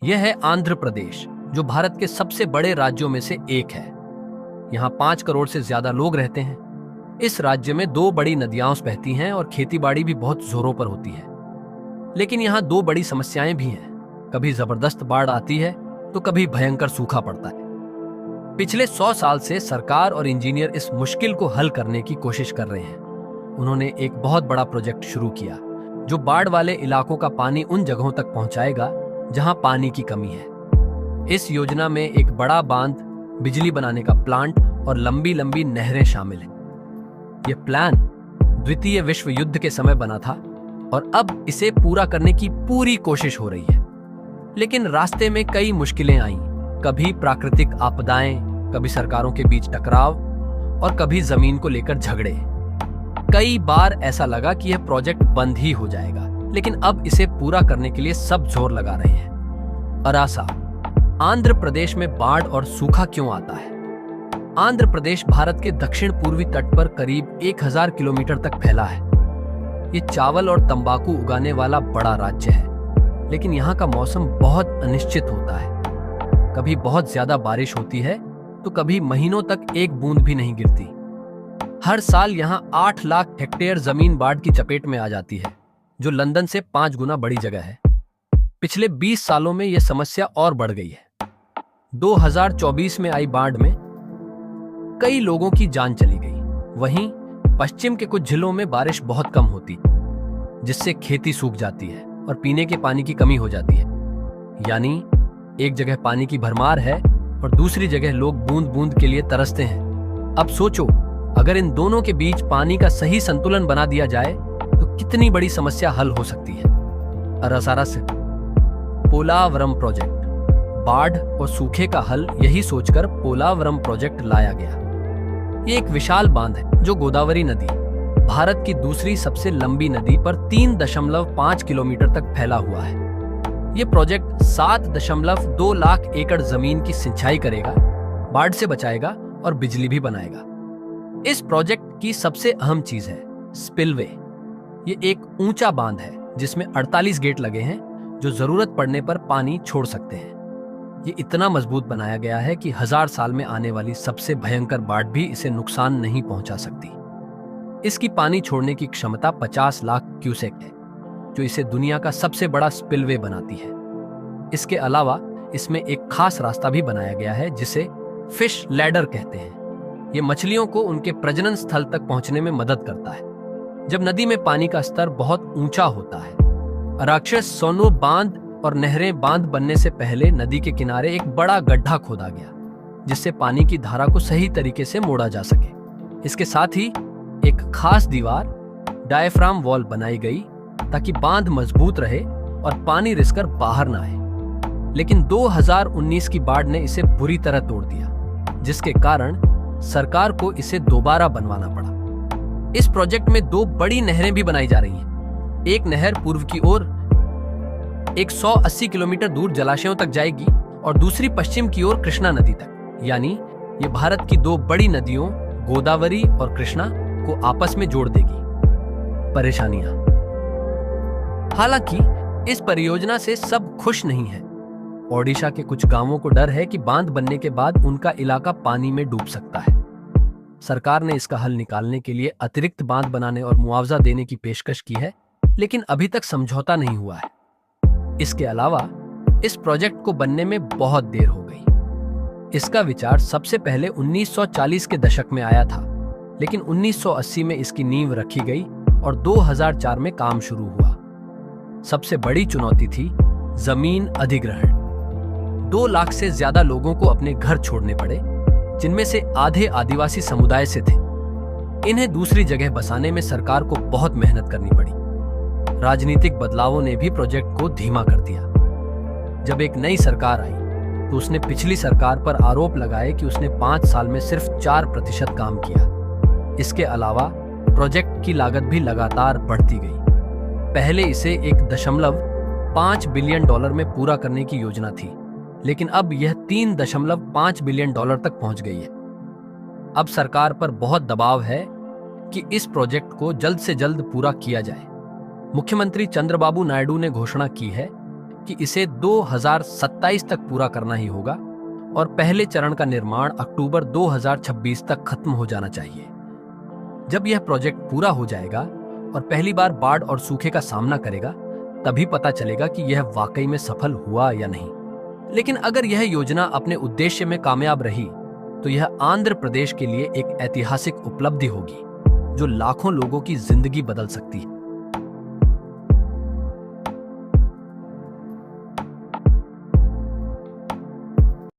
यह है आंध्र प्रदेश, जो भारत के सबसे बड़े राज्यों में से एक है। यहाँ 5 करोड़ से ज्यादा लोग रहते हैं। इस राज्य में 2 बड़ी नदियां बहती हैं और खेतीबाड़ी भी बहुत जोरों पर होती है। लेकिन यहाँ 2 बड़ी समस्याएं भी हैं। कभी जबरदस्त बाढ़ आती है तो कभी भयंकर सूखा पड़ता है। पिछले 100 साल से सरकार और इंजीनियर इस मुश्किल को हल करने की कोशिश कर रहे हैं। उन्होंने एक बहुत बड़ा प्रोजेक्ट शुरू किया जो बाढ़ वाले इलाकों का पानी उन जगहों तक पहुंचाएगा जहां पानी की कमी है। इस योजना में एक बड़ा बांध, बिजली बनाने का प्लांट और लंबी लंबी नहरें शामिल हैं। यह प्लान द्वितीय विश्व युद्ध के समय बना था और अब इसे पूरा करने की पूरी कोशिश हो रही है। लेकिन रास्ते में कई मुश्किलें आईं। कभी प्राकृतिक आपदाएं, कभी सरकारों के बीच टकराव और कभी जमीन को लेकर झगड़े। कई बार ऐसा लगा कि यह प्रोजेक्ट बंद ही हो जाएगा, लेकिन अब इसे पूरा करने के लिए सब जोर लगा रहे हैं। अरासा, आंध्र प्रदेश में बाढ़ और सूखा क्यों आता है? आंध्र प्रदेश भारत के दक्षिण पूर्वी तट पर करीब 1000 किलोमीटर तक फैला है। ये चावल और तंबाकू उगाने वाला बड़ा राज्य है, लेकिन यहाँ का मौसम बहुत अनिश्चित होता है। कभी बहुत ज्यादा बारिश होती है तो कभी महीनों तक एक बूंद भी नहीं गिरती। हर साल यहाँ 8 लाख हेक्टेयर जमीन बाढ़ की चपेट में आ जाती है, जो लंदन से 5 गुना बड़ी जगह है। पिछले 20 सालों में यह समस्या और बढ़ गई है। 2024 में आई बाढ़ में कई लोगों की जान चली गई। वहीं पश्चिम के कुछ जिलों में बारिश बहुत कम होती, जिससे खेती सूख जाती है और पीने के पानी की कमी हो जाती है। यानी एक जगह पानी की भरमार है और दूसरी जगह लोग बूंद बूंद के लिए तरसते हैं। अब सोचो, अगर इन दोनों के बीच पानी का सही संतुलन बना दिया जाए तो कितनी बड़ी समस्या हल हो सकती है। अरासारा से पोलावरम प्रोजेक्ट, बाढ़ और सूखे का हल, यही सोचकर पोलावरम प्रोजेक्ट लाया गया। ये एक विशाल बांध है जो गोदावरी नदी, भारत की दूसरी सबसे लंबी नदी, पर 3.5 किलोमीटर तक फैला हुआ है। ये प्रोजेक्ट 7.2 लाख एकड़ जमीन की सिंचाई करेगा, बाढ़ से बचाएगा और बिजली भी बनाएगा। इस प्रोजेक्ट की सबसे अहम चीज है स्पिलवे। ये एक ऊंचा बांध है जिसमें 48 गेट लगे हैं जो जरूरत पड़ने पर पानी छोड़ सकते हैं। ये इतना मजबूत बनाया गया है कि 1000 साल में आने वाली सबसे भयंकर बाढ़ भी इसे नुकसान नहीं पहुंचा सकती। इसकी पानी छोड़ने की क्षमता 50 लाख क्यूसेक है, जो इसे दुनिया का सबसे बड़ा स्पिलवे बनाती है। इसके अलावा इसमें एक खास रास्ता भी बनाया गया है जिसे फिश लैडर कहते हैं। ये मछलियों को उनके प्रजनन स्थल तक पहुंचने में मदद करता है जब नदी में पानी का स्तर बहुत ऊंचा होता है। अराक्षस सोनो बांध और नहरें बांध बनने से पहले नदी के किनारे एक बड़ा गड्ढा खोदा गया, जिससे पानी की धारा को सही तरीके से मोड़ा जा सके। इसके साथ ही एक खास दीवार, डायफ्राम वॉल बनाई गई ताकि बांध मजबूत रहे और पानी रिसकर बाहर ना आए। लेकिन 2019 की बाढ़ ने इसे बुरी तरह तोड़ दिया, जिसके कारण सरकार को इसे दोबारा बनवाना पड़ा। इस प्रोजेक्ट में 2 बड़ी नहरें भी बनाई जा रही हैं। एक नहर पूर्व की ओर 180 किलोमीटर दूर जलाशयों तक जाएगी और दूसरी पश्चिम की ओर कृष्णा नदी तक। यानी ये भारत की 2 बड़ी नदियों गोदावरी और कृष्णा को आपस में जोड़ देगी। परेशानियां, हालांकि इस परियोजना से सब खुश नहीं है। ओडिशा के कुछ गांवों को डर है कि बांध बनने के बाद उनका इलाका पानी में डूब सकता है। सरकार ने इसका हल निकालने के लिए अतिरिक्त बांध बनाने और मुआवजा देने की पेशकश की है, लेकिन अभी तक समझौता नहीं हुआ है। इसके अलावा इस प्रोजेक्ट को बनने में बहुत देर हो गई। इसका विचार सबसे पहले 1940 के दशक में आया था, लेकिन 1980 में इसकी नींव रखी गई और 2004 में काम शुरू हुआ। सबसे बड़ी चुनौती थी जमीन अधिग्रहण। 2 लाख से ज्यादा लोगों को अपने घर छोड़ने पड़े, जिनमें से आधे आदिवासी समुदाय से थे। इन्हें दूसरी जगह बसाने में सरकार को बहुत मेहनत करनी पड़ी। राजनीतिक बदलावों ने भी प्रोजेक्ट को धीमा कर दिया। जब एक नई सरकार आई तो उसने पिछली सरकार पर आरोप लगाए कि उसने 5 साल में सिर्फ 4% काम किया। इसके अलावा प्रोजेक्ट की लागत भी लगातार बढ़ती गई। पहले इसे 1.5 बिलियन डॉलर में पूरा करने की योजना थी, लेकिन अब यह 3.5 बिलियन डॉलर तक पहुंच गई है। अब सरकार पर बहुत दबाव है कि इस प्रोजेक्ट को जल्द से जल्द पूरा किया जाए। मुख्यमंत्री चंद्रबाबू नायडू ने घोषणा की है कि इसे 2027 तक पूरा करना ही होगा और पहले चरण का निर्माण अक्टूबर 2026 तक खत्म हो जाना चाहिए। जब यह प्रोजेक्ट पूरा हो जाएगा और पहली बार बाढ़ और सूखे का सामना करेगा, तभी पता चलेगा कि यह वाकई में सफल हुआ या नहीं। लेकिन अगर यह योजना अपने उद्देश्य में कामयाब रही तो यह आंध्र प्रदेश के लिए एक ऐतिहासिक उपलब्धि होगी जो लाखों लोगों की जिंदगी बदल सकती है।